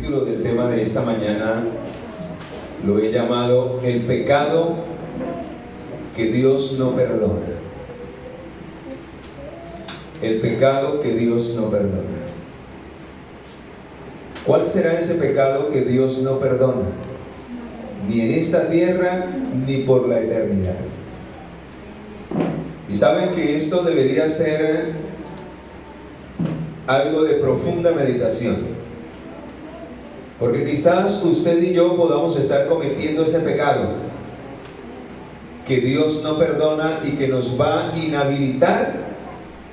título del tema de esta mañana lo he llamado El pecado que Dios no perdona. El pecado que Dios no perdona. ¿Cuál será ese pecado que Dios no perdona? Ni en esta tierra, ni por la eternidad. Y saben que esto debería ser algo de profunda meditación. Porque quizás usted y yo podamos estar cometiendo ese pecado que Dios no perdona y que nos va a inhabilitar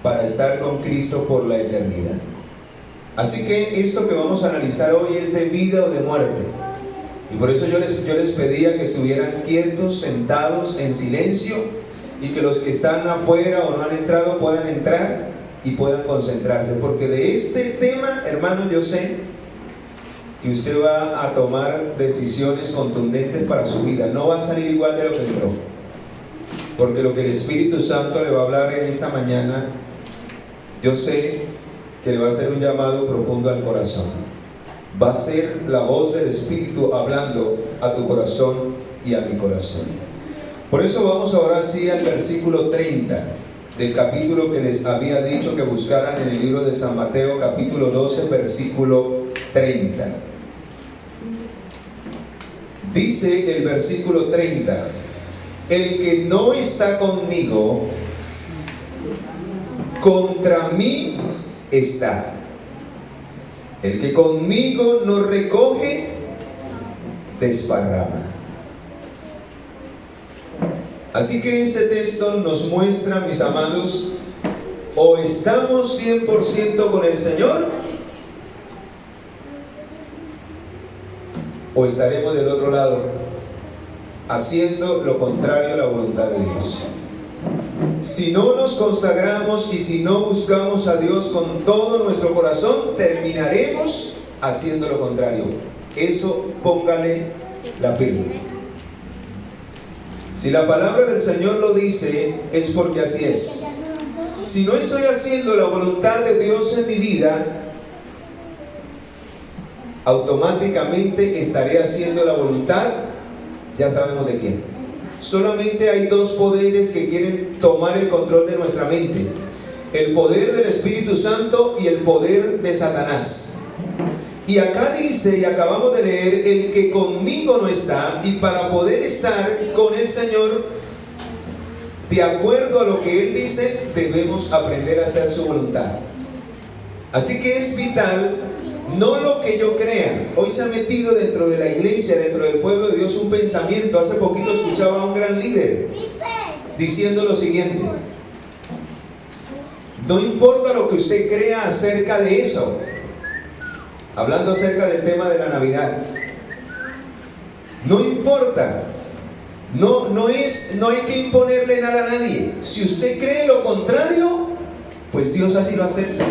para estar con Cristo por la eternidad. Así que esto que vamos a analizar hoy es de vida o de muerte. Y por eso yo les pedía que estuvieran quietos, sentados, en silencio, y que los que están afuera o no han entrado puedan entrar y puedan concentrarse. Porque de este tema, hermanos, yo sé que usted va a tomar decisiones contundentes para su vida. No va a salir igual de lo que entró. Porque lo que el Espíritu Santo le va a hablar en esta mañana, yo sé que le va a hacer un llamado profundo al corazón. Va a ser la voz del Espíritu hablando a tu corazón y a mi corazón. Por eso vamos ahora sí al versículo 30 del capítulo que les había dicho que buscaran en el libro de San Mateo, capítulo 12, versículo 30. Dice el versículo 30: el que no está conmigo, contra mí está. El que conmigo no recoge, desparrama. Así que este texto nos muestra, mis amados, o estamos 100% con el Señor, o estaremos del otro lado, haciendo lo contrario a la voluntad de Dios. Si no nos consagramos y si no buscamos a Dios con todo nuestro corazón, terminaremos haciendo lo contrario. Eso póngale la firma. Si la palabra del Señor lo dice, es porque así es. Si no estoy haciendo la voluntad de Dios en mi vida, automáticamente estaré haciendo la voluntad, ya sabemos de quién. Solamente hay dos poderes que quieren tomar el control de nuestra mente: el poder del Espíritu Santo y el poder de Satanás. Y acá dice, y acabamos de leer, el que conmigo no está. Y para poder estar con el Señor, de acuerdo a lo que Él dice, debemos aprender a hacer su voluntad. Así que es vital, no lo que yo crea. Hoy se ha metido dentro de la iglesia, dentro del pueblo de Dios, un pensamiento. Hace poquito escuchaba a un gran líder diciendo lo siguiente: no importa lo que usted crea acerca de eso. Hablando acerca del tema de la Navidad, no importa, no hay que imponerle nada a nadie. Si usted cree lo contrario, pues Dios así lo acepta.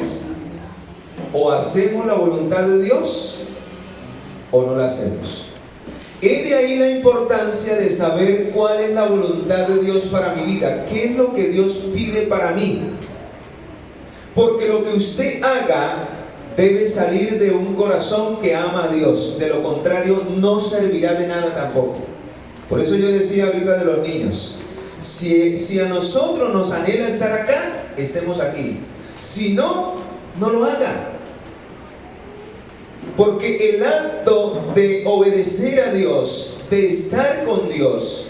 O hacemos la voluntad de Dios o no la hacemos. Es de ahí la importancia de saber cuál es la voluntad de Dios para mi vida. ¿Qué es lo que Dios pide para mí? Porque lo que usted haga debe salir de un corazón que ama a Dios. De lo contrario, no servirá de nada tampoco. Por eso yo decía ahorita de los niños, si a nosotros nos anhela estar acá, estemos aquí. Si no, no lo haga. Porque el acto de obedecer a Dios, de estar con Dios,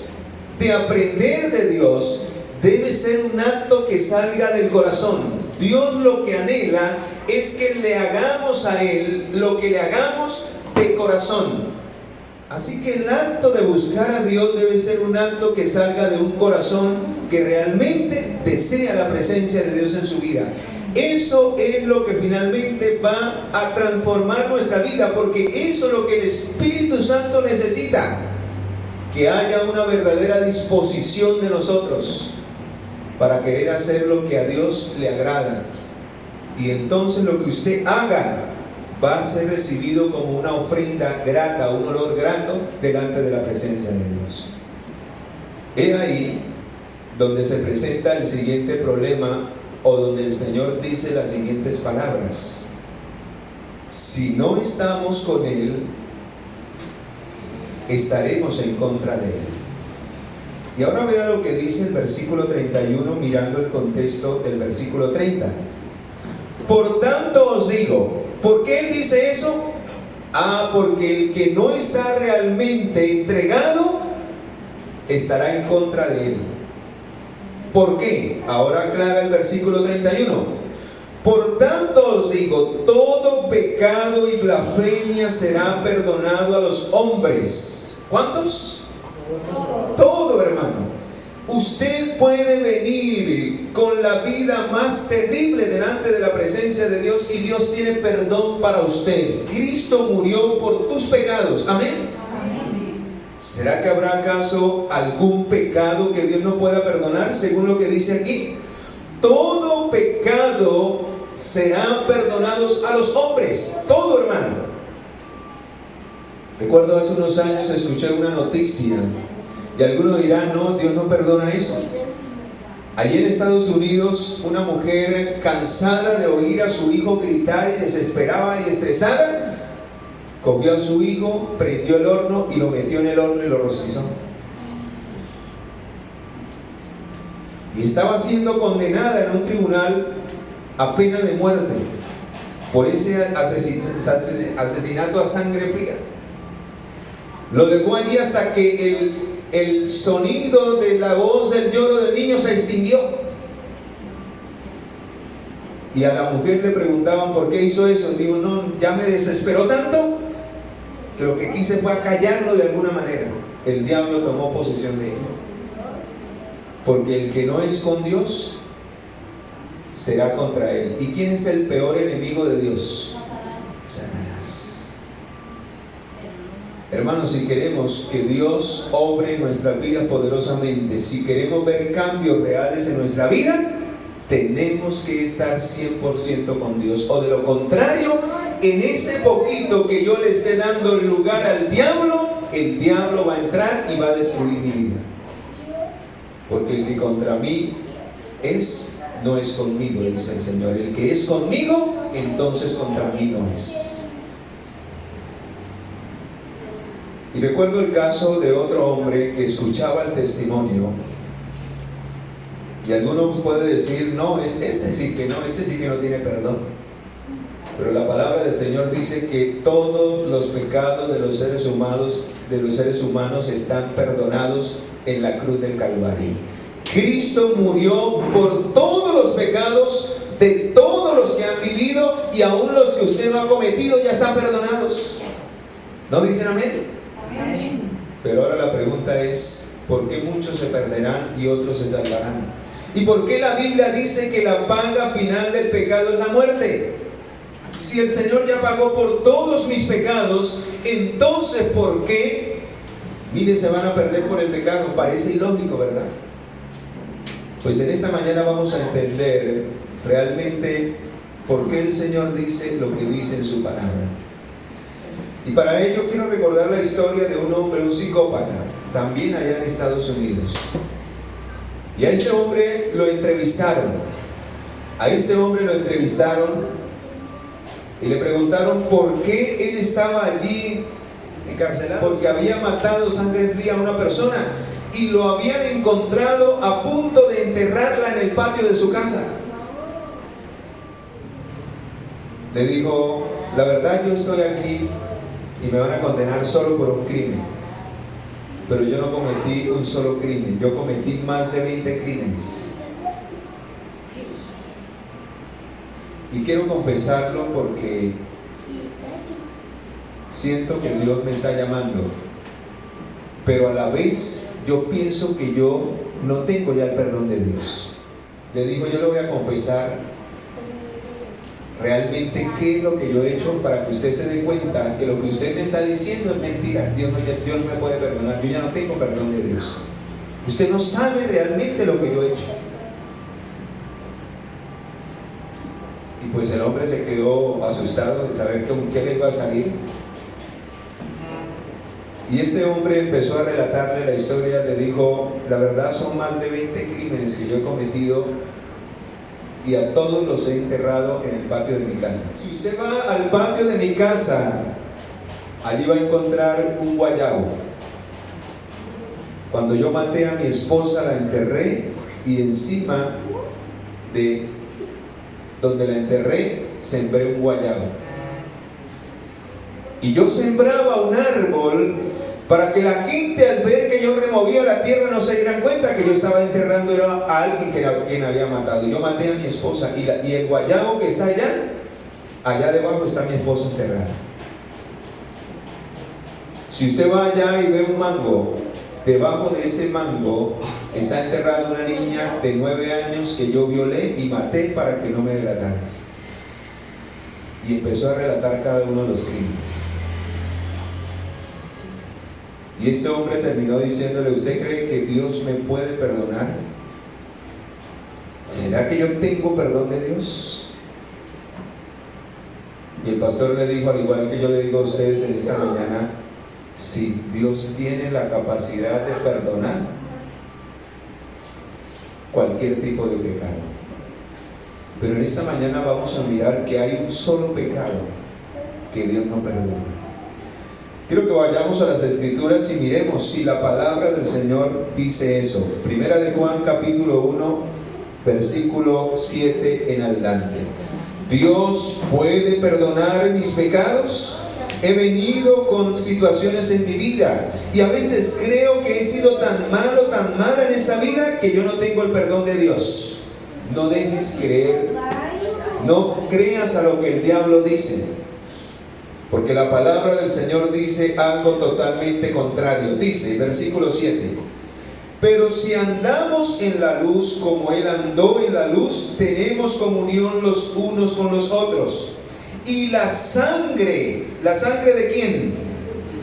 de aprender de Dios, debe ser un acto que salga del corazón. Dios lo que anhela es que le hagamos a Él lo que le hagamos de corazón. Así que el acto de buscar a Dios debe ser un acto que salga de un corazón que realmente desea la presencia de Dios en su vida. Eso es lo que finalmente va a transformar nuestra vida, porque eso es lo que el Espíritu Santo necesita, que haya una verdadera disposición de nosotros para querer hacer lo que a Dios le agrada. Y entonces lo que usted haga va a ser recibido como una ofrenda grata, un olor grato delante de la presencia de Dios. Es ahí donde se presenta el siguiente problema, o donde el Señor dice las siguientes palabras: si no estamos con Él, estaremos en contra de Él. Y ahora vea lo que dice el versículo 31, mirando el contexto del versículo 30. Por tanto os digo, ¿por qué Él dice eso? Porque el que no está realmente entregado estará en contra de Él. ¿Por qué? Ahora aclara el versículo 31. Por tanto os digo, todo pecado y blasfemia será perdonado a los hombres. ¿Cuántos? Todo, hermano. Usted puede venir con la vida más terrible delante de la presencia de Dios y Dios tiene perdón para usted. Cristo murió por tus pecados. Amén. ¿Será que habrá acaso algún pecado que Dios no pueda perdonar? Según lo que dice aquí, todo pecado serán perdonados a los hombres. Todo, hermano. Recuerdo hace unos años escuché una noticia y algunos dirán, no, Dios no perdona eso. Allí en Estados Unidos, una mujer cansada de oír a su hijo gritar y desesperada y estresada, cogió a su hijo, prendió el horno y lo metió en el horno y lo rostizó. Y estaba siendo condenada en un tribunal a pena de muerte por ese asesinato a sangre fría. Lo dejó allí hasta que el sonido de la voz del lloro del niño se extinguió. Y a la mujer le preguntaban por qué hizo eso. Digo, no, ya me desesperó tanto que lo que quise fue acallarlo de alguna manera. El diablo tomó posesión de ella. Porque el que no es con Dios será contra Él. ¿Y quién es el peor enemigo de Dios? Satanás. Hermanos, si queremos que Dios obre en nuestras vidas poderosamente, si queremos ver cambios reales en nuestra vida, tenemos que estar 100% con Dios. O de lo contrario, en ese poquito que yo le esté dando lugar al diablo, el diablo va a entrar y va a destruir mi vida. Porque el que contra mí no es conmigo, dice el Señor. El que es conmigo, entonces contra mí no es. Y recuerdo el caso de otro hombre que escuchaba el testimonio. Y alguno puede decir, no, este sí que no tiene perdón. Pero la palabra del Señor dice que todos los pecados de los seres humanos están perdonados en la cruz del Calvario. Cristo murió por todos los pecados de todos los que han vivido, y aún los que usted no ha cometido ya están perdonados. ¿No dicen amén? Amén. Pero ahora la pregunta es, ¿por qué muchos se perderán y otros se salvarán? ¿Y por qué la Biblia dice que la paga final del pecado es la muerte? Si el Señor ya pagó por todos mis pecados, entonces ¿por qué? Mire, se van a perder por el pecado. Parece ilógico, ¿verdad? Pues en esta mañana vamos a entender realmente por qué el Señor dice lo que dice en su palabra. Y para ello quiero recordar la historia de un hombre, un psicópata, también allá en Estados Unidos. Y a este hombre lo entrevistaron. Y le preguntaron por qué él estaba allí encarcelado. Porque había matado sangre fría a una persona y lo habían encontrado a punto de enterrarla en el patio de su casa. Le dijo, la verdad, yo estoy aquí y me van a condenar solo por un crimen. Pero yo no cometí un solo crimen, yo cometí más de 20 crímenes. Y quiero confesarlo porque siento que Dios me está llamando, pero a la vez yo pienso que yo no tengo ya el perdón de Dios. Le digo, yo le voy a confesar realmente qué es lo que yo he hecho para que usted se dé cuenta que lo que usted me está diciendo es mentira. Dios no me puede perdonar, yo ya no tengo perdón de Dios. Usted no sabe realmente lo que yo he hecho. Y pues el hombre se quedó asustado de saber con qué le iba a salir. Y este hombre empezó a relatarle la historia. Le dijo, la verdad son más de 20 crímenes que yo he cometido, y a todos los he enterrado en el patio de mi casa. Si usted va al patio de mi casa, allí va a encontrar un guayabo. Cuando yo maté a mi esposa, la enterré, y encima de donde la enterré, sembré un guayabo. Y yo sembraba un árbol para que la gente, al ver que yo removía la tierra, no se dieran cuenta que yo estaba enterrando a alguien quien había matado. Yo maté a mi esposa, y el guayabo que está allá debajo está mi esposa enterrada. Si usted va allá y ve un mango, debajo de ese mango está enterrada una niña de 9 años que yo violé y maté para que no me delatara. Y empezó a relatar cada uno de los crímenes. Y este hombre terminó diciéndole: ¿usted cree que Dios me puede perdonar? ¿Será que yo tengo perdón de Dios? Y el pastor le dijo, al igual que yo le digo a ustedes en esta mañana: sí, Dios tiene la capacidad de perdonar cualquier tipo de pecado. Pero en esta mañana vamos a mirar que hay un solo pecado que Dios no perdona. Quiero que vayamos a las Escrituras y miremos si la palabra del Señor dice eso. Primera de Juan capítulo 1, versículo 7 en adelante. ¿Dios puede perdonar mis pecados? He venido con situaciones en mi vida y a veces creo que he sido tan mala en esta vida que yo no tengo el perdón de Dios. No dejes creer, no creas a lo que el diablo dice. Porque la palabra del Señor dice algo totalmente contrario. Dice, versículo 7: pero si andamos en la luz como Él andó en la luz, tenemos comunión los unos con los otros. Y la sangre ¿de quién?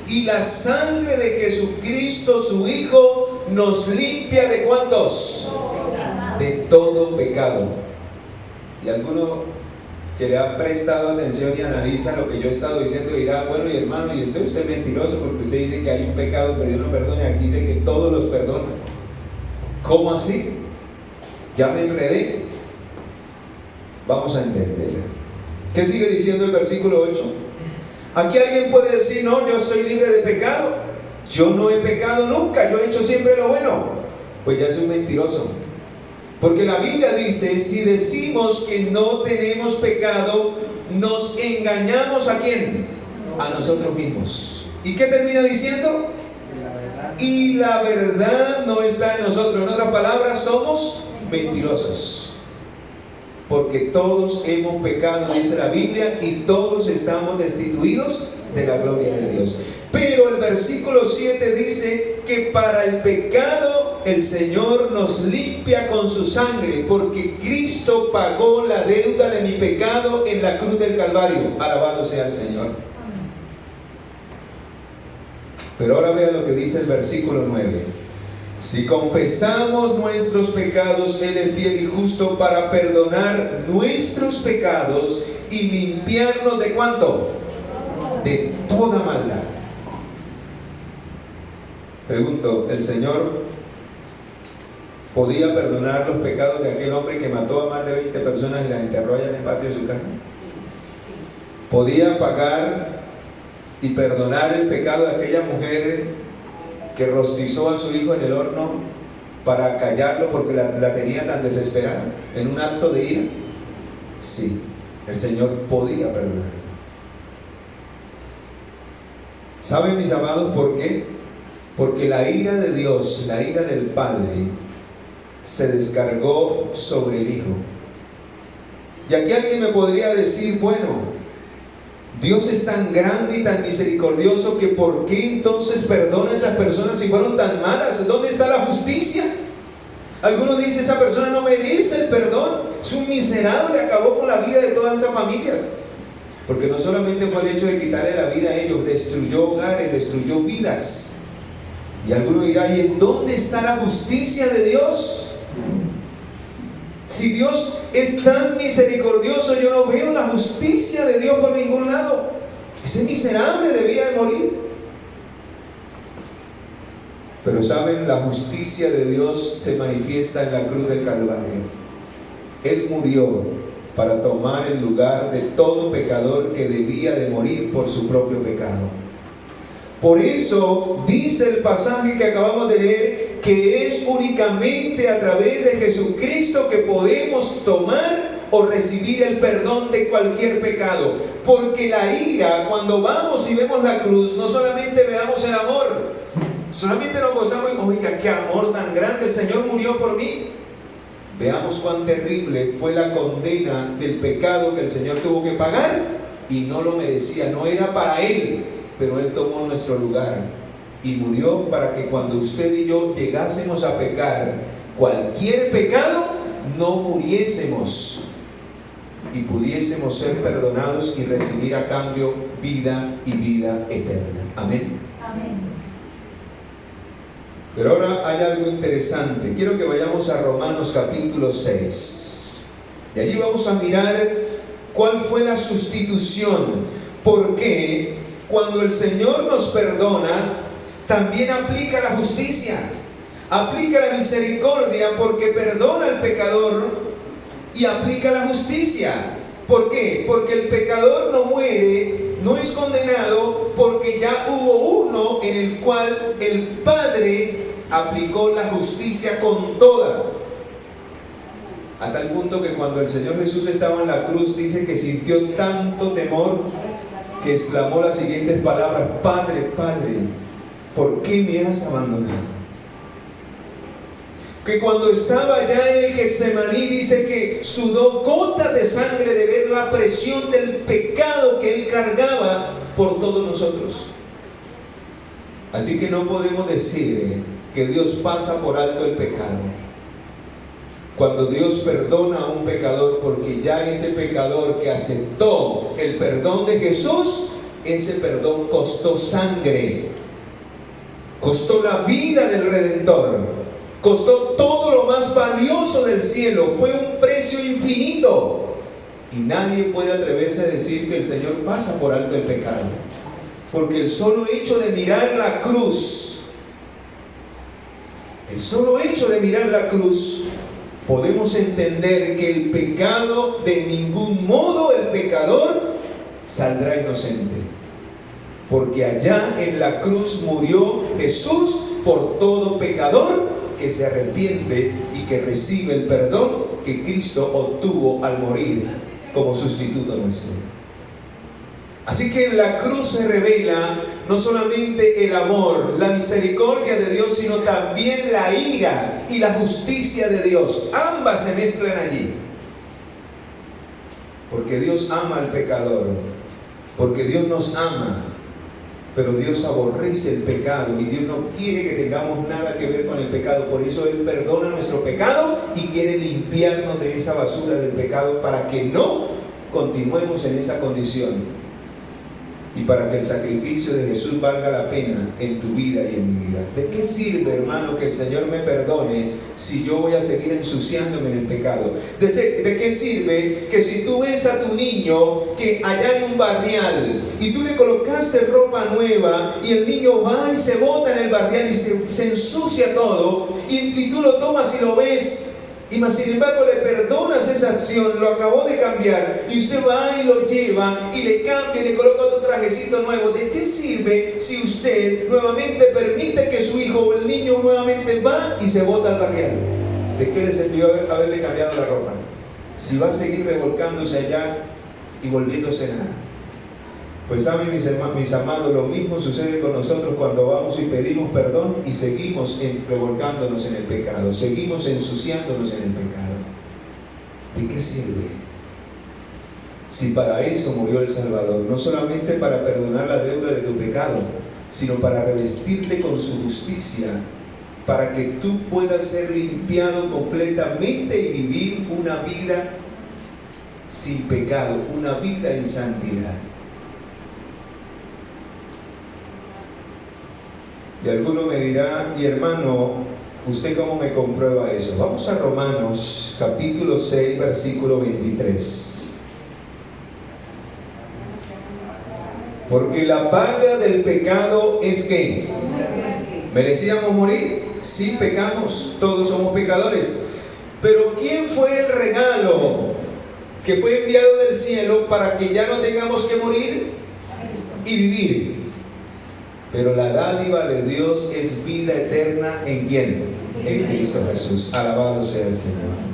Y la sangre de Jesucristo, su Hijo, nos limpia ¿de cuántos? De todo pecado. Y alguno que le ha prestado atención y analiza lo que yo he estado diciendo dirá: bueno, y hermano, y entonces usted es mentiroso porque usted dice que hay un pecado que Dios no perdona, y aquí dice que todos los perdona. ¿Cómo así? Ya me enredé. Vamos a entender. ¿Qué sigue diciendo el versículo 8? Aquí alguien puede decir: no, yo soy libre de pecado, yo no he pecado nunca, yo he hecho siempre lo bueno. Pues ya es un mentiroso. Porque la Biblia dice: si decimos que no tenemos pecado, nos engañamos ¿a quién? A nosotros mismos. ¿Y qué termina diciendo? Y la verdad no está en nosotros. En otras palabras, somos mentirosos. Porque todos hemos pecado, dice la Biblia, y todos estamos destituidos de la gloria de Dios. Pero el versículo 7 dice que para el pecado el Señor nos limpia con su sangre, porque Cristo pagó la deuda de mi pecado en la cruz del Calvario. Alabado sea el Señor. Pero ahora vea lo que dice el versículo 9. Si confesamos nuestros pecados, Él es fiel y justo para perdonar nuestros pecados y limpiarnos ¿de cuánto? De toda maldad. Pregunto, ¿el Señor podía perdonar los pecados de aquel hombre que mató a más de 20 personas y las enterró allá en el patio de su casa? ¿Podía pagar y perdonar el pecado de aquella mujer que rostizó a su hijo en el horno para callarlo porque la tenía tan desesperada en un acto de ira? Sí, el Señor podía perdonar. ¿Saben, mis amados, por qué? Porque la ira de Dios, la ira del Padre, se descargó sobre el Hijo. Y aquí alguien me podría decir: bueno, Dios es tan grande y tan misericordioso que ¿por qué entonces perdona a esas personas si fueron tan malas? ¿Dónde está la justicia? Algunos dicen: esa persona no merece el perdón, es un miserable, acabó con la vida de todas esas familias. Porque no solamente fue el hecho de quitarle la vida a ellos, destruyó hogares, destruyó vidas. Y alguno dirá: ¿y en dónde está la justicia de Dios? Si Dios es tan misericordioso, yo no veo la justicia de Dios por ningún lado. Ese miserable debía de morir. Pero saben, la justicia de Dios se manifiesta en la cruz del Calvario. Él murió para tomar el lugar de todo pecador que debía de morir por su propio pecado. Por eso dice el pasaje que acabamos de leer, que es únicamente a través de Jesucristo que podemos tomar o recibir el perdón de cualquier pecado. Porque la ira, cuando vamos y vemos la cruz, no solamente veamos el amor, solamente nos gozamos y, oiga, qué amor tan grande, el Señor murió por mí. Veamos cuán terrible fue la condena del pecado que el Señor tuvo que pagar y no lo merecía, no era para Él, pero Él tomó nuestro lugar y murió para que cuando usted y yo llegásemos a pecar cualquier pecado, no muriésemos y pudiésemos ser perdonados y recibir a cambio vida y vida eterna. Amén. Amén. Pero ahora hay algo interesante. Quiero que vayamos a Romanos capítulo 6. Y allí vamos a mirar cuál fue la sustitución. Porque cuando el Señor nos perdona, también aplica la justicia, aplica la misericordia, porque perdona al pecador y aplica la justicia. ¿Por qué? Porque el pecador no muere, no es condenado, porque ya hubo uno en el cual el Padre aplicó la justicia con toda. A tal punto que cuando el Señor Jesús estaba en la cruz, dice que sintió tanto temor que exclamó las siguientes palabras: Padre, Padre, ¿por qué me has abandonado? Que cuando estaba ya en el Getsemaní, dice que sudó gotas de sangre de ver la presión del pecado que Él cargaba por todos nosotros. Así que no podemos decir que Dios pasa por alto el pecado. Cuando Dios perdona a un pecador, porque ya ese pecador que aceptó el perdón de Jesús, ese perdón costó sangre, costó la vida del Redentor, costó todo lo más valioso del cielo, fue un precio infinito. Y nadie puede atreverse a decir que el Señor pasa por alto el pecado, porque el solo hecho de mirar la cruz, el solo hecho de mirar la cruz, podemos entender que el pecado, de ningún modo el pecador saldrá inocente. Porque allá en la cruz murió Jesús por todo pecador que se arrepiente y que recibe el perdón que Cristo obtuvo al morir como sustituto nuestro. Así que en la cruz se revela no solamente el amor, la misericordia de Dios, sino también la ira y la justicia de Dios. Ambas se mezclan allí. Porque Dios ama al pecador, porque Dios nos ama, pero Dios aborrece el pecado y Dios no quiere que tengamos nada que ver con el pecado. Por eso Él perdona nuestro pecado y quiere limpiarnos de esa basura del pecado para que no continuemos en esa condición. Y para que el sacrificio de Jesús valga la pena en tu vida y en mi vida. ¿De qué sirve, hermano, que el Señor me perdone si yo voy a seguir ensuciándome en el pecado? ¿De qué sirve que si tú ves a tu niño que allá hay un barrial y tú le colocaste ropa nueva y el niño va y se bota en el barrial y se ensucia todo y tú lo tomas y lo ves? Y más sin embargo le perdonas esa acción, lo acabó de cambiar, y usted va y lo lleva y le cambia y le coloca otro trajecito nuevo. ¿De qué sirve si usted nuevamente permite que su hijo o el niño nuevamente va y se bota al barrial? ¿De qué le sirvió haberle cambiado la ropa? Si va a seguir revolcándose allá y volviéndose nada. Pues saben, mis amados, lo mismo sucede con nosotros cuando vamos y pedimos perdón y seguimos revolcándonos en el pecado, seguimos ensuciándonos en el pecado. ¿De qué sirve? Si para eso murió el Salvador, no solamente para perdonar la deuda de tu pecado, sino para revestirte con su justicia, para que tú puedas ser limpiado completamente y vivir una vida sin pecado, una vida en santidad. Y alguno me dirá: y hermano, ¿usted cómo me comprueba eso? Vamos a Romanos capítulo 6, versículo 23. Porque la paga del pecado es ¿qué? ¿Merecíamos morir? Sí, pecamos, todos somos pecadores. Pero ¿quién fue el regalo que fue enviado del cielo para que ya no tengamos que morir y vivir? Pero la dádiva de Dios es vida eterna ¿en quién? En Cristo Jesús. Alabado sea el Señor.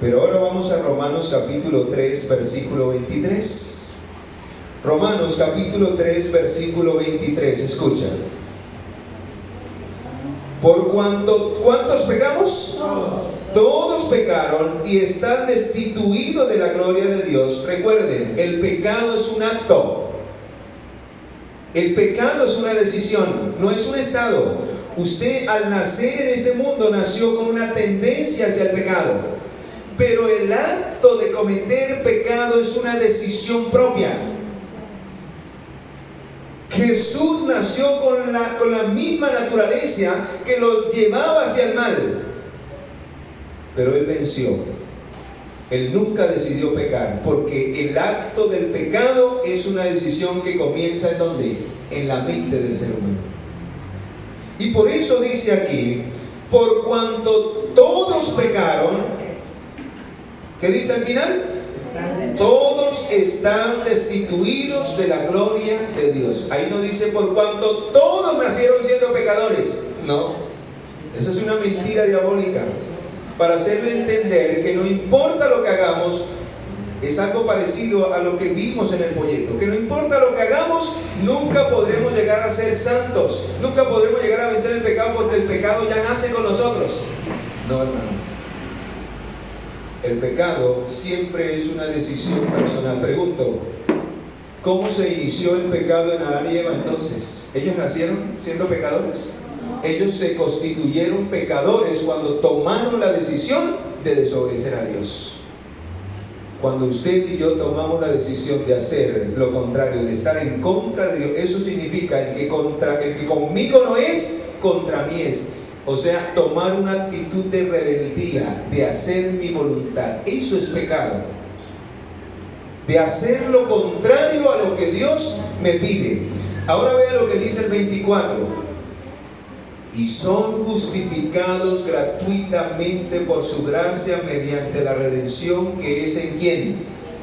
Pero ahora vamos a Romanos capítulo 3, versículo 23. Romanos capítulo 3, versículo 23. Escucha. Por cuanto, ¿cuántos pecamos? Todos pecaron y están destituidos de la gloria de Dios. Recuerden, el pecado es un acto. El pecado es una decisión, no es un estado. Usted al nacer en este mundo nació con una tendencia hacia el pecado. Pero el acto de cometer pecado es una decisión propia. Jesús nació con la misma naturaleza que lo llevaba hacia el mal. Pero Él venció. Él nunca decidió pecar, porque el acto del pecado es una decisión que comienza ¿en dónde? En la mente del ser humano. Y por eso dice aquí, por cuanto todos pecaron, ¿qué dice al final? Todos están destituidos de la gloria de Dios. Ahí no dice por cuanto todos nacieron siendo pecadores. No, eso es una mentira diabólica. Para hacerle entender que no importa lo que hagamos, es algo parecido a lo que vimos en el folleto, que no importa lo que hagamos, nunca podremos llegar a ser santos, nunca podremos llegar a vencer el pecado, porque el pecado ya nace con nosotros. No, hermano. El pecado siempre es una decisión personal. Pregunto, ¿cómo se inició el pecado en Adán y Eva entonces? ¿Ellos nacieron siendo pecadores? Ellos se constituyeron pecadores cuando tomaron la decisión de desobedecer a Dios. Cuando usted y yo tomamos la decisión de hacer lo contrario, de estar en contra de Dios, eso significa el que conmigo no es, contra mí es. O sea, tomar una actitud de rebeldía, de hacer mi voluntad. Eso es pecado. De hacer lo contrario a lo que Dios me pide. Ahora vea lo que dice el 24. Y son justificados gratuitamente por su gracia mediante la redención que es ¿en quién?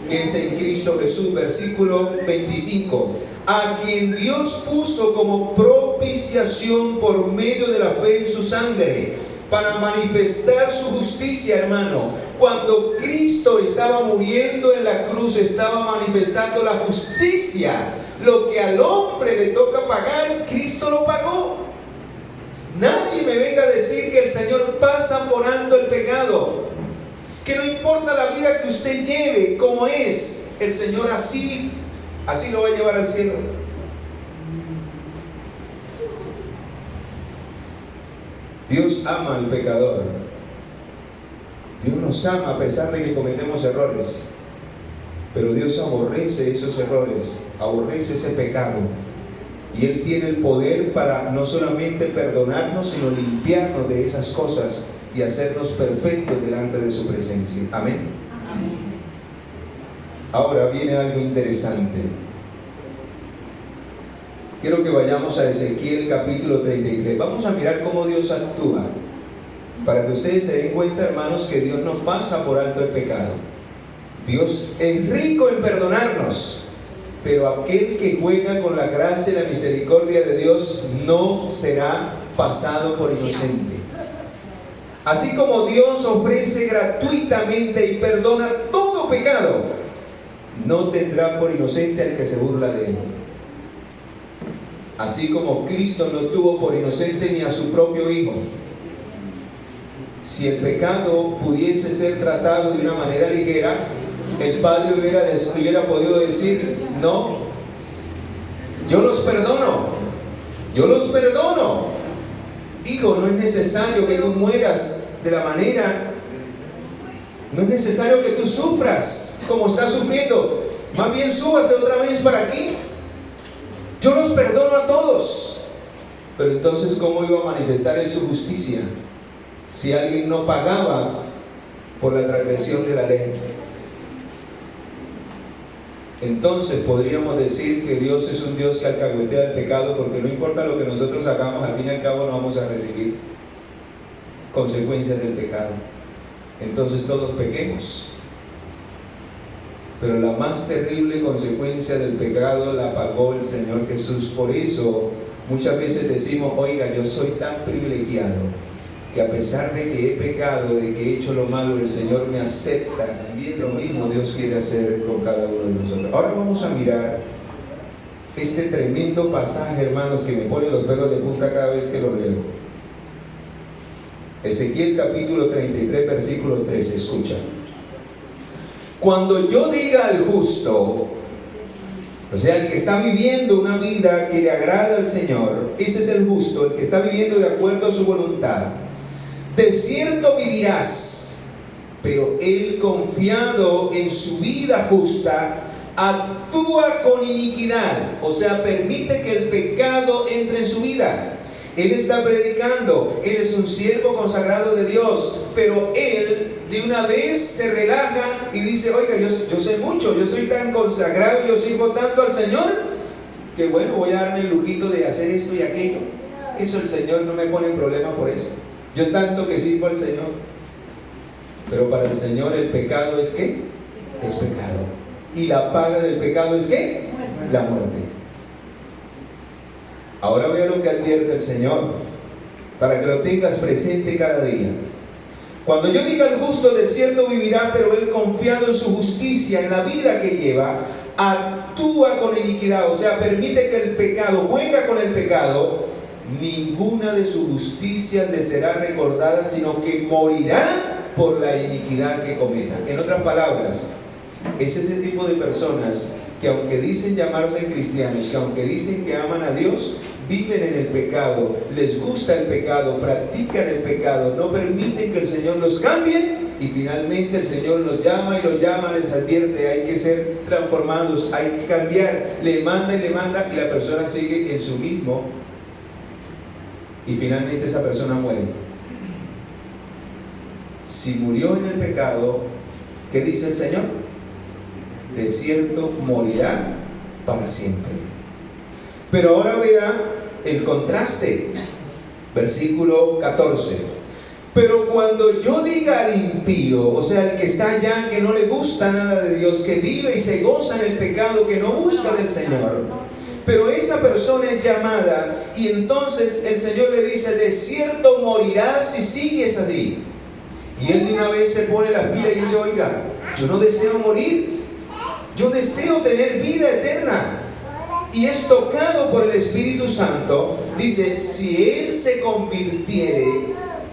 Que es en Cristo Jesús. Versículo 25. A quien Dios puso como propiciación por medio de la fe en su sangre, para manifestar su justicia, hermano. Cuando Cristo estaba muriendo en la cruz, estaba manifestando la justicia. Lo que al hombre le toca pagar, Cristo lo pagó. Nadie me venga a decir que el Señor pasa por alto el pecado, que no importa la vida que usted lleve como es, el Señor así lo va a llevar al cielo. Dios ama al pecador. Dios nos ama a pesar de que cometemos errores, pero Dios aborrece esos errores, aborrece ese pecado. Y Él tiene el poder para no solamente perdonarnos, sino limpiarnos de esas cosas y hacernos perfectos delante de su presencia. Amén. Amén. Ahora viene algo interesante. Quiero que vayamos a Ezequiel capítulo 33. Vamos a mirar cómo Dios actúa, para que ustedes se den cuenta, hermanos, que Dios no pasa por alto el pecado. Dios es rico en perdonarnos. Pero aquel que juega con la gracia y la misericordia de Dios no será pasado por inocente. Así como Dios ofrece gratuitamente y perdona todo pecado, no tendrá por inocente al que se burla de él. Así como Cristo no tuvo por inocente ni a su propio Hijo. Si el pecado pudiese ser tratado de una manera ligera, el Padre hubiera podido decir: no, yo los perdono. Hijo, no es necesario que tú mueras de la manera, no es necesario que tú sufras como estás sufriendo, más bien súbase otra vez para aquí. Yo los perdono a todos. Pero entonces, ¿cómo iba a manifestar Él su justicia si alguien no pagaba por la transgresión de la ley? Entonces podríamos decir que Dios es un Dios que alcahuetea el pecado, porque no importa lo que nosotros hagamos, al fin y al cabo no vamos a recibir consecuencias del pecado. entonces todos pequemos. Pero la más terrible consecuencia del pecado la pagó el Señor Jesús. Por eso muchas veces decimos, oiga, yo soy tan privilegiado que a pesar de que he pecado, de que he hecho lo malo, el Señor me acepta. También lo mismo Dios quiere hacer con cada uno de nosotros. Ahora vamos a mirar este tremendo pasaje, hermanos, que me pone los pelos de punta cada vez que lo leo. Ezequiel capítulo 33, versículo 13, escucha. Cuando yo diga al justo, o sea, el que está viviendo una vida que le agrada al Señor, ese es el justo, el que está viviendo de acuerdo a su voluntad. De cierto vivirás, pero él, confiado en su vida justa, actúa con iniquidad, o sea, permite que el pecado entre en su vida. Él está predicando, él es un siervo consagrado de Dios, pero él de una vez se relaja y dice, oiga, yo sé mucho, yo soy tan consagrado, yo sirvo tanto al Señor, que bueno, voy a darme el lujito de hacer esto y aquello. Eso el Señor no me pone en problema por eso. Yo tanto que sirvo al Señor. Pero para el Señor el pecado es ¿qué? Es pecado. Y la paga del pecado es ¿qué? La muerte. Ahora vea lo que advierte el Señor, para que lo tengas presente cada día. Cuando yo diga al justo, de cierto vivirá, pero él, confiado en su justicia, en la vida que lleva, actúa con iniquidad, o sea, permite que el pecado, juega con el pecado, ninguna de su justicia le será recordada, sino que morirá por la iniquidad que cometa. En otras palabras, es ese tipo de personas que aunque dicen llamarse cristianos, que aunque dicen que aman a Dios, viven en el pecado, les gusta el pecado, practican el pecado, no permiten que el Señor los cambie, y finalmente el Señor los llama, les advierte, hay que ser transformados, hay que cambiar, le manda, y la persona sigue en su mismo, y finalmente esa persona muere. Si murió en el pecado, ¿qué dice el Señor? De cierto morirá para siempre. Pero ahora vea el contraste, versículo 14. Pero cuando yo diga al impío, o sea, el que está allá, que no le gusta nada de Dios, que vive y se goza en el pecado, que no busca del Señor, pero esa persona es llamada, y entonces el Señor le dice, de cierto morirás si sigues así. Y él de una vez se pone las pilas y dice, oiga, yo no deseo morir, yo deseo tener vida eterna. Y es tocado por el Espíritu Santo. Dice, si él se convirtiere,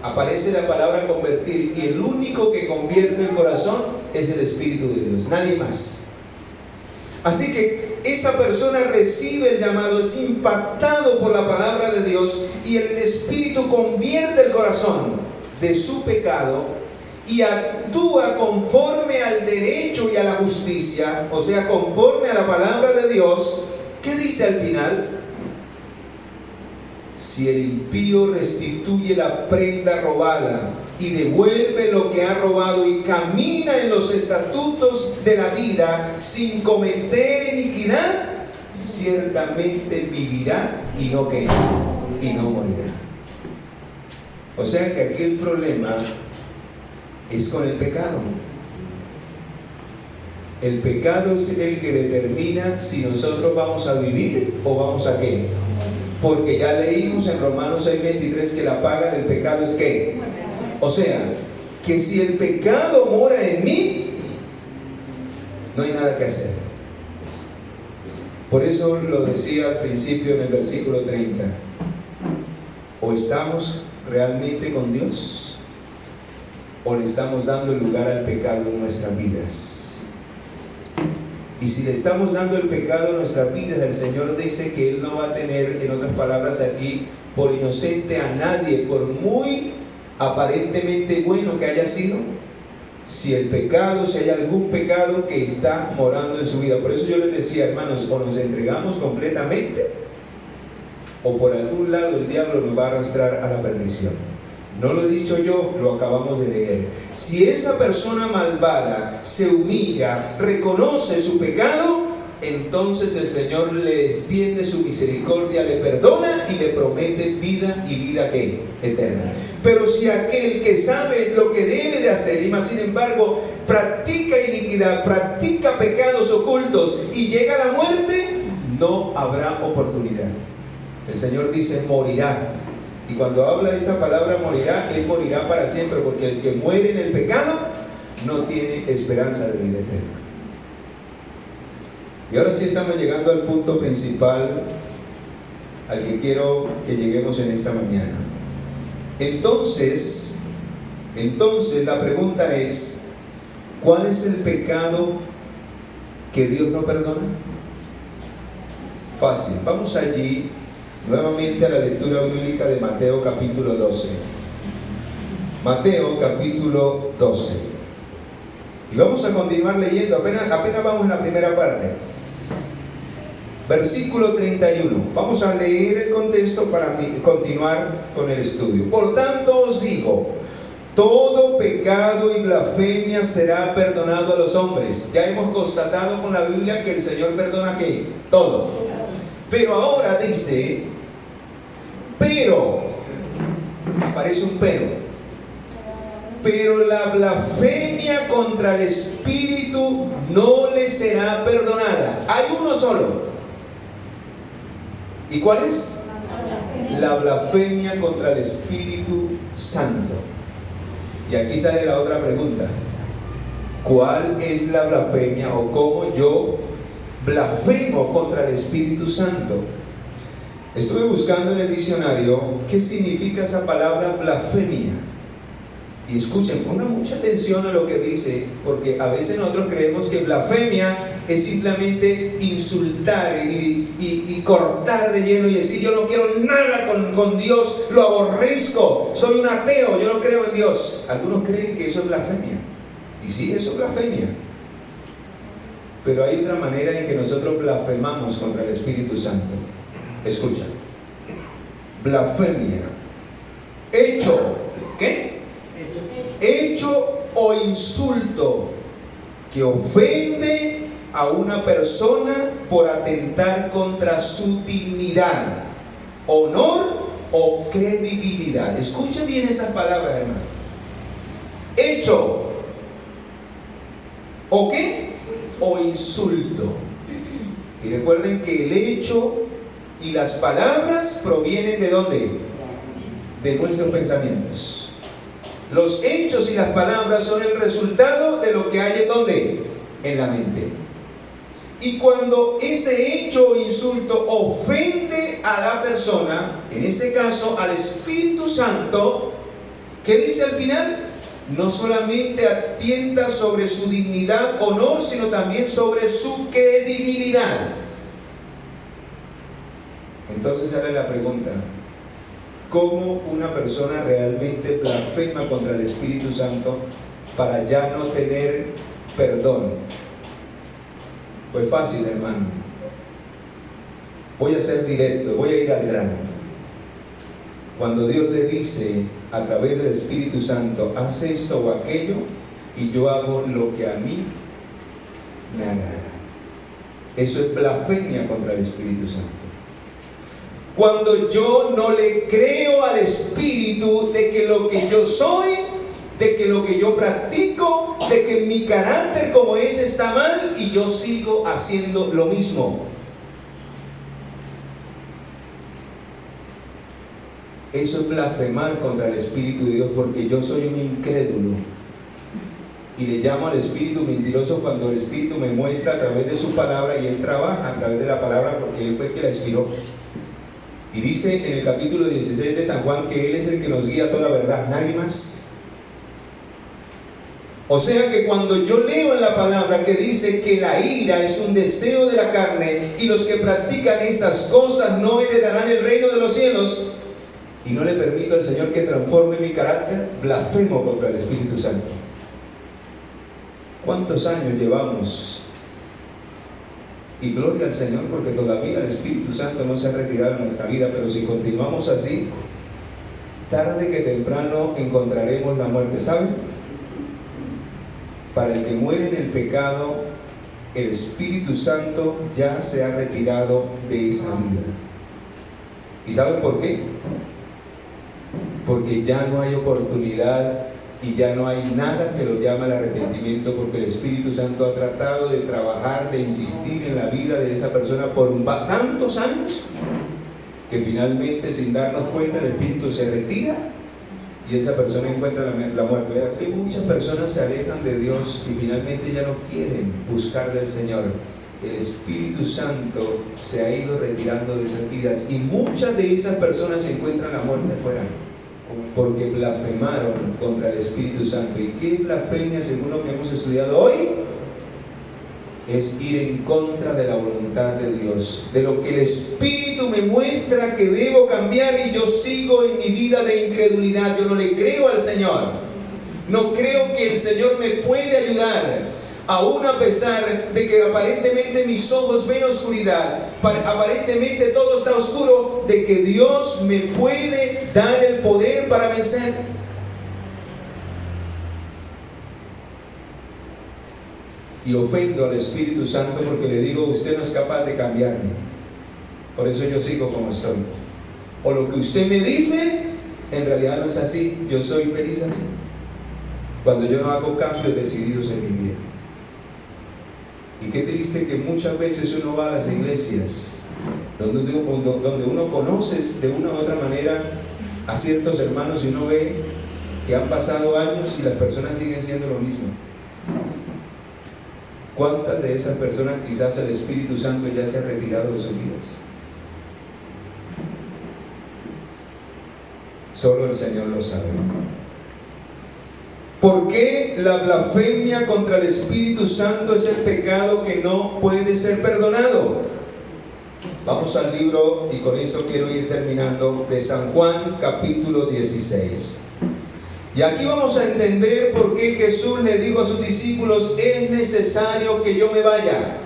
aparece la palabra convertir, y el único que convierte el corazón es el Espíritu de Dios, nadie más. Así que esa persona recibe el llamado, es impactado por la palabra de Dios, y el Espíritu convierte el corazón de su pecado y actúa conforme al derecho y a la justicia, o sea, conforme a la palabra de Dios. ¿Qué dice al final? Si el impío restituye la prenda robada y devuelve lo que ha robado y camina en los estatutos de la vida sin cometer iniquidad, ciertamente vivirá y no morirá. O sea que aquí el problema es con el pecado. El pecado es el que determina si nosotros vamos a vivir o vamos a ¿qué? Porque ya leímos en Romanos 6:23 que la paga del pecado es ¿qué? O sea, que si el pecado mora en mí, no hay nada que hacer. Por eso lo decía al principio en el versículo 30. O estamos realmente con Dios, o le estamos dando el lugar al pecado en nuestras vidas. Y si le estamos dando el pecado en nuestras vidas, el Señor dice que Él no va a tener, en otras palabras aquí, por inocente a nadie, por muy aparentemente bueno que haya sido, si el pecado, si hay algún pecado que está morando en su vida. Por eso yo les decía, hermanos, o nos entregamos completamente, o por algún lado el diablo nos va a arrastrar a la perdición. No lo he dicho yo, lo acabamos de leer. Si esa persona malvada se humilla, reconoce su pecado, entonces el Señor le extiende su misericordia, le perdona y le promete vida y vida ¿qué? Eterna. Pero si aquel que sabe lo que debe de hacer y más sin embargo practica iniquidad, practica pecados ocultos y llega a la muerte, no habrá oportunidad. El Señor dice morirá. Y cuando habla de esa palabra morirá, Él morirá para siempre, porque el que muere en el pecado no tiene esperanza de vida eterna. Y ahora sí estamos llegando al punto principal al que quiero que lleguemos en esta mañana. Entonces la pregunta es, ¿cuál es el pecado que Dios no perdona? Fácil, vamos allí nuevamente a la lectura bíblica de Mateo capítulo 12. Mateo capítulo 12. Y vamos a continuar leyendo, apenas vamos en la primera parte. Versículo 31. Vamos a leer el contexto para continuar con el estudio. Por tanto os digo, todo pecado y blasfemia será perdonado a los hombres. Ya hemos constatado con la Biblia que el Señor perdona ¿qué? Todo. Pero ahora dice, pero, aparece un pero la blasfemia contra el Espíritu no le será perdonada. Hay uno solo. ¿Y cuál es? La blasfemia contra el Espíritu Santo. Y aquí sale la otra pregunta. ¿Cuál es la blasfemia o cómo yo blasfemo contra el Espíritu Santo? Estuve buscando en el diccionario qué significa esa palabra blasfemia. Y escuchen, pongan mucha atención a lo que dice, porque a veces nosotros creemos que blasfemia es simplemente insultar y cortar de lleno y decir yo no quiero nada con Dios, lo aborrezco, soy un ateo, yo no creo en Dios. Algunos creen que eso es blasfemia. Y sí, eso es blasfemia. Pero hay otra manera en que nosotros blasfemamos contra el Espíritu Santo. Escucha. Blasfemia. Hecho. ¿Qué? Hecho o insulto que ofende a una persona por atentar contra su dignidad, honor o credibilidad. Escuche bien esas palabras, hermano. Hecho o qué? O insulto. Y recuerden que el hecho y las palabras provienen ¿de dónde? De nuestros pensamientos. Los hechos y las palabras son el resultado de lo que hay en ¿dónde? En la mente. Y cuando ese hecho o insulto ofende a la persona, en este caso al Espíritu Santo, ¿qué dice al final? No solamente atienta sobre su dignidad, honor, sino también sobre su credibilidad. Entonces sale la pregunta, ¿cómo una persona realmente blasfema contra el Espíritu Santo para ya no tener perdón? Pues fácil, hermano. Voy a ser directo, voy a ir al grano. Cuando Dios le dice a través del Espíritu Santo, haz esto o aquello, y yo hago lo que a mí me agrada. Eso es blasfemia contra el Espíritu Santo. Cuando yo no le creo al Espíritu de que lo que yo soy, de que lo que yo practico, de que mi carácter como es está mal y yo sigo haciendo lo mismo. Eso es blasfemar contra el Espíritu de Dios, porque yo soy un incrédulo y le llamo al Espíritu mentiroso cuando el Espíritu me muestra a través de su palabra y Él trabaja a través de la palabra porque Él fue el que la inspiró. Y dice en el capítulo 16 de San Juan que Él es el que nos guía a toda verdad, nadie más. O sea que cuando yo leo en la palabra que dice que la ira es un deseo de la carne y los que practican estas cosas no heredarán el reino de los cielos, y no le permito al Señor que transforme mi carácter, blasfemo contra el Espíritu Santo. ¿Cuántos años llevamos? Y gloria al Señor porque todavía el Espíritu Santo no se ha retirado de nuestra vida, pero si continuamos así, tarde que temprano encontraremos la muerte. ¿Saben? Para el que muere en el pecado, el Espíritu Santo ya se ha retirado de esa vida. ¿Y saben por qué? Porque ya no hay oportunidad y ya no hay nada que lo llame al arrepentimiento, porque el Espíritu Santo ha tratado de trabajar, de insistir en la vida de esa persona por tantos años, que finalmente, sin darnos cuenta, el Espíritu se retira y esa persona encuentra la muerte. Vean, que muchas personas se alejan de Dios y finalmente ya no quieren buscar del Señor. El Espíritu Santo se ha ido retirando de esas vidas y muchas de esas personas encuentran la muerte afuera, porque blasfemaron contra el Espíritu Santo. ¿Y qué blasfemia, según lo que hemos estudiado hoy? Es ir en contra de la voluntad de Dios, de lo que el Espíritu me muestra que debo cambiar, y yo sigo en mi vida de incredulidad. Yo no le creo al Señor, no creo que el Señor me puede ayudar, aún a pesar de que aparentemente mis ojos ven oscuridad, aparentemente todo está oscuro, de que Dios me puede dar el poder para vencer. Y ofendo al Espíritu Santo porque le digo: usted no es capaz de cambiarme, por eso yo sigo como estoy. O lo que usted me dice en realidad no es así, yo soy feliz así, cuando yo no hago cambios decididos en mi vida. Y qué triste que muchas veces uno va a las iglesias donde uno conoce de una u otra manera a ciertos hermanos y uno ve que han pasado años y las personas siguen siendo lo mismo. ¿Cuántas de esas personas quizás el Espíritu Santo ya se ha retirado de sus vidas? Solo el Señor lo sabe. ¿Por qué la blasfemia contra el Espíritu Santo es el pecado que no puede ser perdonado? Vamos al libro, y con esto quiero ir terminando, de San Juan, capítulo 16. Y aquí vamos a entender por qué Jesús le dijo a sus discípulos: es necesario que yo me vaya.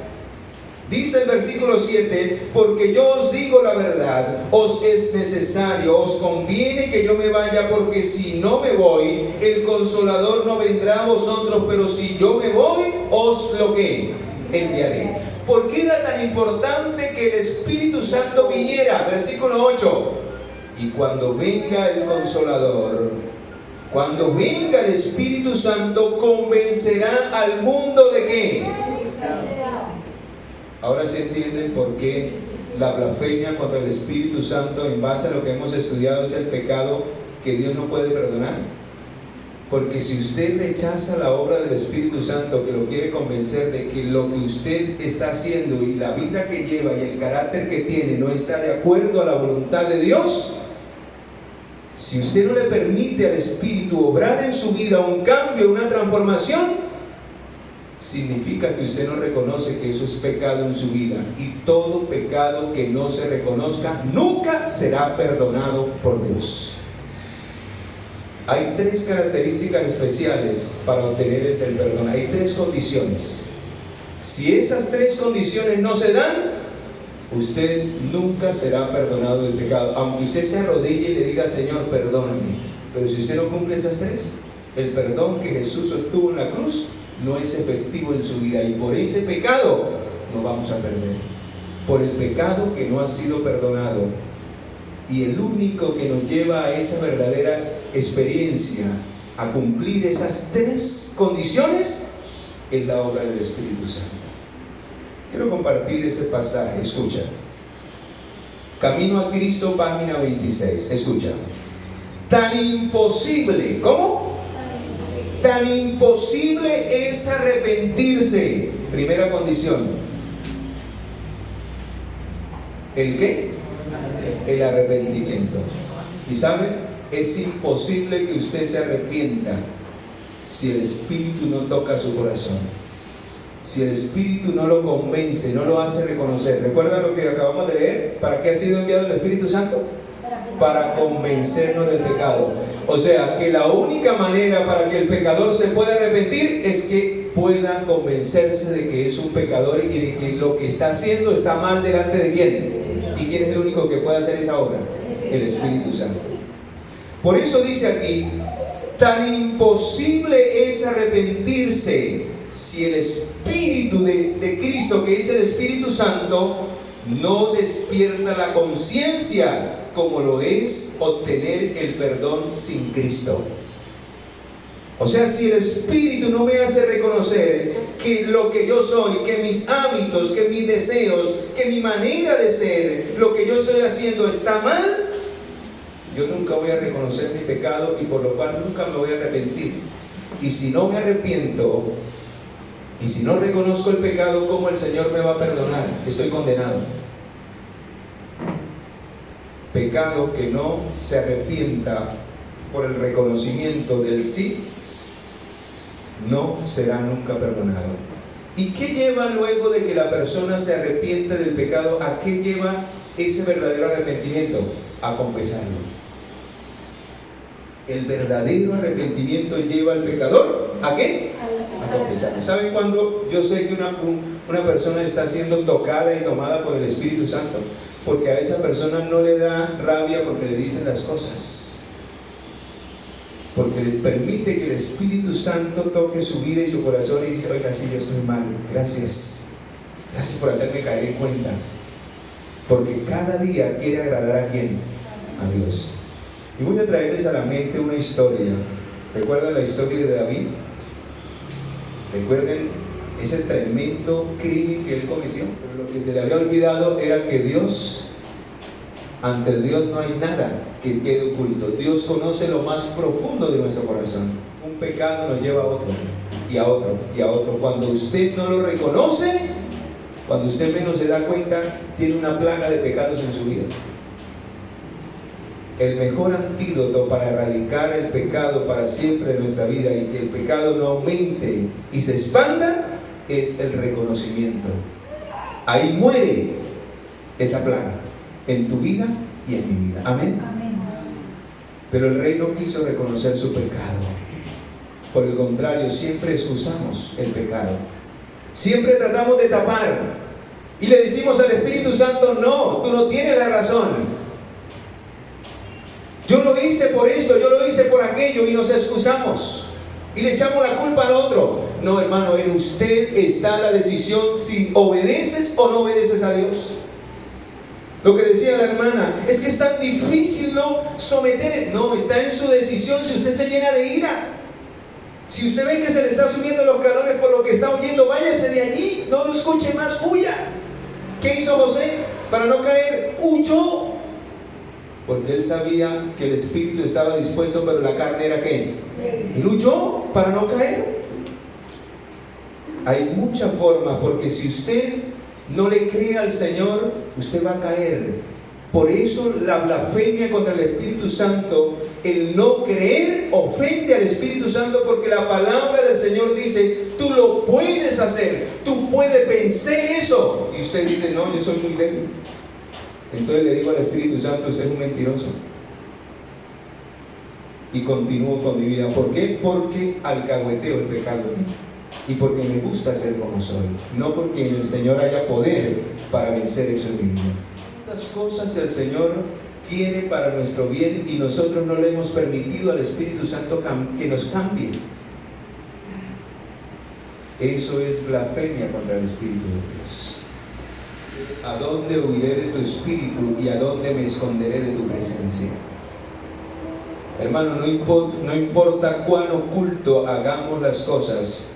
Dice el versículo 7: porque yo os digo la verdad, os es necesario, os conviene que yo me vaya, porque si no me voy, el Consolador no vendrá a vosotros, pero si yo me voy, os lo que enviaré. ¿Por qué era tan importante que el Espíritu Santo viniera? Versículo 8: y cuando venga el Consolador, cuando venga el Espíritu Santo, convencerá al mundo ¿de qué? Ahora se entienden por qué la blasfemia contra el Espíritu Santo, en base a lo que hemos estudiado, es el pecado que Dios no puede perdonar. Porque si usted rechaza la obra del Espíritu Santo, que lo quiere convencer de que lo que usted está haciendo y la vida que lleva y el carácter que tiene no está de acuerdo a la voluntad de Dios, si usted no le permite al Espíritu obrar en su vida un cambio, una transformación, significa que usted no reconoce que eso es pecado en su vida, y todo pecado que no se reconozca nunca será perdonado por Dios. Hay tres características especiales para obtener el perdón. Hay tres condiciones. Si esas tres condiciones no se dan, usted nunca será perdonado del pecado, aunque usted se arrodille y le diga: Señor, perdóname. Pero si usted no cumple esas tres, el perdón que Jesús obtuvo en la cruz no es efectivo en su vida, y por ese pecado nos vamos a perder, por el pecado que no ha sido perdonado. Y el único que nos lleva a esa verdadera experiencia, a cumplir esas tres condiciones, es la obra del Espíritu Santo. Quiero compartir ese pasaje. Escucha: Camino a Cristo, página 26. Escucha: tan imposible, ¿cómo? Tan imposible es arrepentirse. Primera condición. ¿El qué? El arrepentimiento. Y sabe, es imposible que usted se arrepienta si el Espíritu no toca su corazón, si el Espíritu no lo convence, no lo hace reconocer. ¿Recuerdan lo que acabamos de leer? ¿Para qué ha sido enviado el Espíritu Santo? Para convencernos del pecado. O sea, que la única manera para que el pecador se pueda arrepentir es que pueda convencerse de que es un pecador y de que lo que está haciendo está mal delante de ¿quién? ¿Y quién es el único que puede hacer esa obra? El Espíritu Santo. Por eso dice aquí: tan imposible es arrepentirse si el Espíritu Espíritu de Cristo, que es el Espíritu Santo, no despierta la conciencia como lo es obtener el perdón sin Cristo. O sea, si el Espíritu no me hace reconocer que lo que yo soy, que mis hábitos, que mis deseos, que mi manera de ser, lo que yo estoy haciendo está mal, yo nunca voy a reconocer mi pecado y por lo cual nunca me voy a arrepentir. Y si no me arrepiento y si no reconozco el pecado, ¿cómo el Señor me va a perdonar? Estoy condenado. Pecado que no se arrepienta por el reconocimiento del sí, no será nunca perdonado. ¿Y qué lleva luego de que la persona se arrepiente del pecado? ¿A qué lleva ese verdadero arrepentimiento? A confesarlo. El verdadero arrepentimiento lleva al pecador ¿a qué? A confesarlo. ¿Saben cuándo yo sé que una persona está siendo tocada y tomada por el Espíritu Santo? Porque a esa persona no le da rabia porque le dicen las cosas, porque le permite que el Espíritu Santo toque su vida y su corazón y dice: oiga, sí, yo estoy mal, gracias por hacerme caer en cuenta, porque cada día quiere agradar ¿a quién? A Dios. Y voy a traerles a la mente una historia. ¿Recuerdan la historia de David? ¿Recuerden ese tremendo crimen que él cometió? Pero lo que se le había olvidado era que ante Dios no hay nada que quede oculto. Dios conoce lo más profundo de nuestro corazón. Un pecado nos lleva a otro, y a otro, y a otro. Cuando usted no lo reconoce, cuando usted menos se da cuenta, tiene una plaga de pecados en su vida. El mejor antídoto para erradicar el pecado para siempre de nuestra vida y que el pecado no aumente y se expanda es el reconocimiento. Ahí muere esa plaga en tu vida y en mi vida. Amén. Amén. Pero el rey no quiso reconocer su pecado. Por el contrario, siempre excusamos el pecado. Siempre tratamos de tapar y le decimos al Espíritu Santo: no, tú no tienes la razón. Yo lo hice por esto, yo lo hice por aquello, y nos excusamos y le echamos la culpa al otro. No, hermano, en usted está la decisión si obedeces o no obedeces a Dios. Lo que decía la hermana, es que es tan difícil no someter. No, está en su decisión. Si usted se llena de ira, si usted ve que se le está subiendo los calores por lo que está oyendo, váyase de allí, no lo escuche más, huya. ¿Qué hizo José para no caer? Huyó. Porque él sabía que el espíritu estaba dispuesto, pero la carne era ¿qué? Él huyó para no caer. Hay muchas formas, porque si usted no le cree al Señor, usted va a caer. Por eso la blasfemia contra el Espíritu Santo, el no creer, ofende al Espíritu Santo, porque la palabra del Señor dice: tú lo puedes hacer, tú puedes vencer eso. Y usted dice: no, yo soy muy débil. Entonces le digo al Espíritu Santo: usted es un mentiroso. Y continúo con mi vida. ¿Por qué? Porque alcahueteo el pecado en mí. Y porque me gusta ser como soy. No porque en el Señor haya poder para vencer eso en mi vida. Tantas cosas el Señor quiere para nuestro bien y nosotros no le hemos permitido al Espíritu Santo que nos cambie. Eso es blasfemia contra el Espíritu de Dios. ¿A dónde huiré de tu espíritu y a dónde me esconderé de tu presencia? Hermano, no importa cuán oculto hagamos las cosas,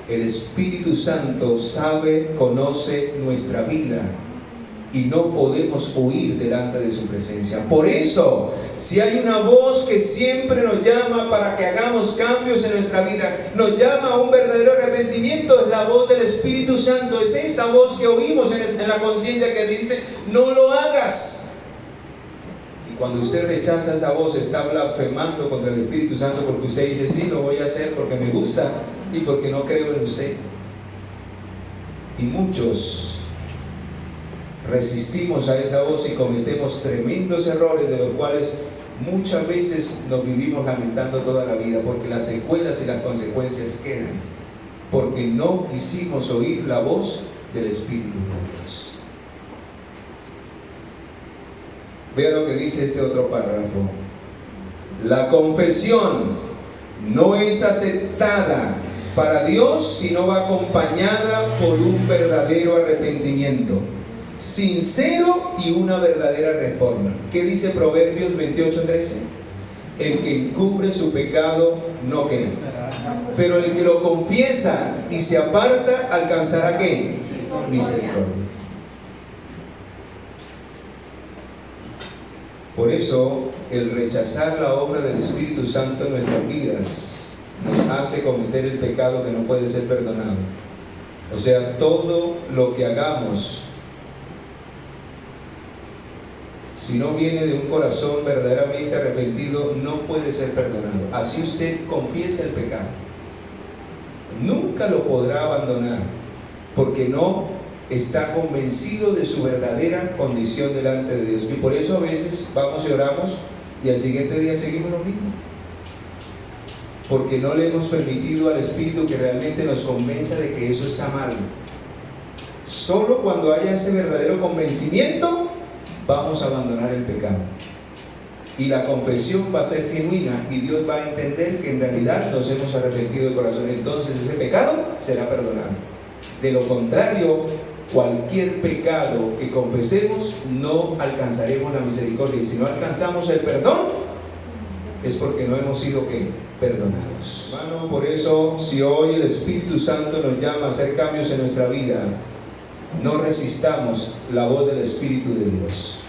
el Espíritu Santo sabe, conoce nuestra vida y no podemos huir delante de su presencia. Por eso, si hay una voz que siempre nos llama para que hagamos cambios en nuestra vida, nos llama a un verdadero arrepentimiento, es la voz del Espíritu Santo. Es esa voz que oímos en la conciencia que dice: no lo hagas. Y cuando usted rechaza esa voz, está blasfemando contra el Espíritu Santo, porque usted dice: sí, lo voy a hacer porque me gusta y porque no creo en usted. Y muchos resistimos a esa voz y cometemos tremendos errores, de los cuales muchas veces nos vivimos lamentando toda la vida, porque las secuelas y las consecuencias quedan, porque no quisimos oír la voz del Espíritu de Dios. Vea lo que dice este otro párrafo: la confesión no es aceptada para Dios si no va acompañada por un verdadero arrepentimiento sincero y una verdadera reforma. ¿Qué dice Proverbios 28:13? El que encubre su pecado no queda, pero el que lo confiesa y se aparta alcanzará ¿qué? Misericordia. Por eso el rechazar la obra del Espíritu Santo en nuestras vidas nos hace cometer el pecado que no puede ser perdonado. O sea, todo lo que hagamos, si no viene de un corazón verdaderamente arrepentido, no puede ser perdonado. Así usted confiesa el pecado, nunca lo podrá abandonar, porque no está convencido de su verdadera condición delante de Dios. Y por eso a veces vamos y oramos y al siguiente día seguimos lo mismo, porque no le hemos permitido al Espíritu que realmente nos convenza de que eso está mal. Solo cuando haya ese verdadero convencimiento vamos a abandonar el pecado, y la confesión va a ser genuina y Dios va a entender que en realidad nos hemos arrepentido de corazón. Entonces ese pecado será perdonado. De lo contrario, cualquier pecado que confesemos no alcanzaremos la misericordia, y si no alcanzamos el perdón es porque no hemos sido ¿qué? Perdonados. Hermano, por eso si hoy el Espíritu Santo nos llama a hacer cambios en nuestra vida, no resistamos la voz del Espíritu de Dios.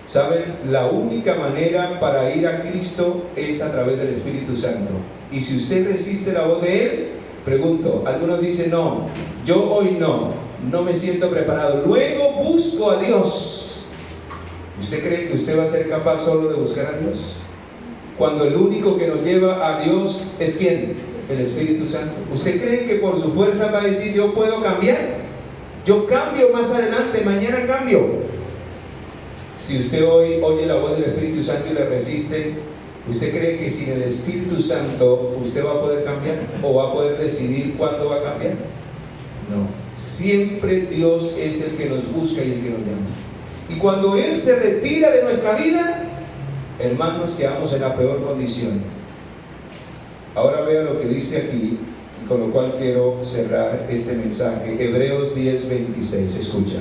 ¿Saben? La única manera para ir a Cristo es a través del Espíritu Santo. Y si usted resiste la voz de Él, pregunto, algunos dicen, no, yo hoy no me siento preparado, luego busco a Dios. ¿Usted cree que usted va a ser capaz solo de buscar a Dios? Cuando el único que nos lleva a Dios es ¿quién? El Espíritu Santo. ¿Usted cree que por su fuerza va a decir, yo puedo cambiar? Yo cambio más adelante, mañana cambio. Si usted hoy oye la voz del Espíritu Santo y le resiste, ¿usted cree que sin el Espíritu Santo usted va a poder cambiar? ¿O va a poder decidir cuándo va a cambiar? No. Siempre Dios es el que nos busca y el que nos llama. Y cuando Él se retira de nuestra vida, hermanos, quedamos en la peor condición. Ahora vea lo que dice aquí, con lo cual quiero cerrar este mensaje. Hebreos 10:26, escucha.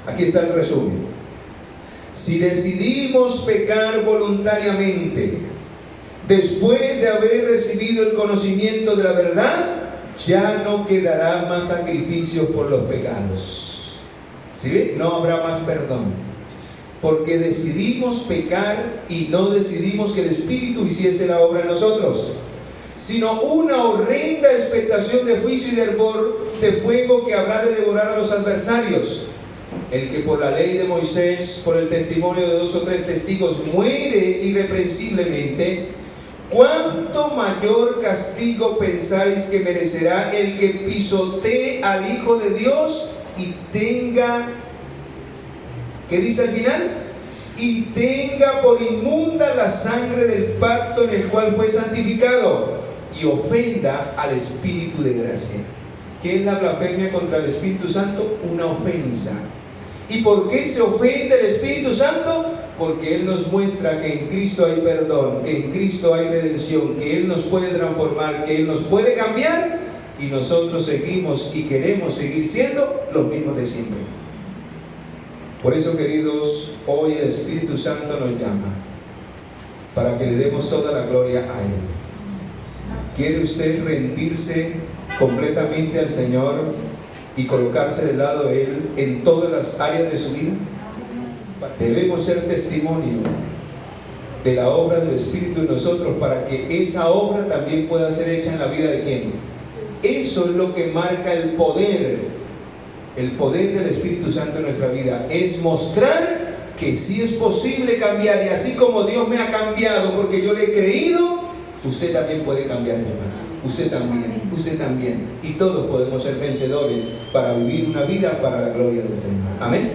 Aquí está el resumen. Si decidimos pecar voluntariamente, después de haber recibido el conocimiento de la verdad, ya no quedará más sacrificios por los pecados. ¿Sí ve? No habrá más perdón, porque decidimos pecar y no decidimos que el Espíritu hiciese la obra en nosotros, sino una horrenda expectación de juicio y de hervor de fuego que habrá de devorar a los adversarios. El que por la ley de Moisés, por el testimonio de 2 o 3 testigos, muere irreprensiblemente, ¿cuánto mayor castigo pensáis que merecerá el que pisotee al Hijo de Dios y tenga, ¿qué dice al final? Y tenga por inmunda la sangre del pacto en el cual fue santificado, y ofenda al Espíritu de gracia. ¿Qué es la blasfemia contra el Espíritu Santo? Una ofensa. ¿Y por qué se ofende el Espíritu Santo? Porque Él nos muestra que en Cristo hay perdón, que en Cristo hay redención, que Él nos puede transformar, que Él nos puede cambiar, y nosotros seguimos y queremos seguir siendo los mismos de siempre. Por eso, queridos, hoy el Espíritu Santo nos llama para que le demos toda la gloria a Él. ¿Quiere usted rendirse completamente al Señor y colocarse del lado de Él en todas las áreas de su vida? Debemos ser testimonio de la obra del Espíritu en nosotros, para que esa obra también pueda ser hecha en la vida de ¿quién? Eso es lo que marca el poder del Espíritu Santo en nuestra vida. Es mostrar que sí es posible cambiar, y así como Dios me ha cambiado porque yo le he creído, usted también puede cambiar, hermano. Usted también, y todos podemos ser vencedores para vivir una vida para la gloria del Señor. Amén.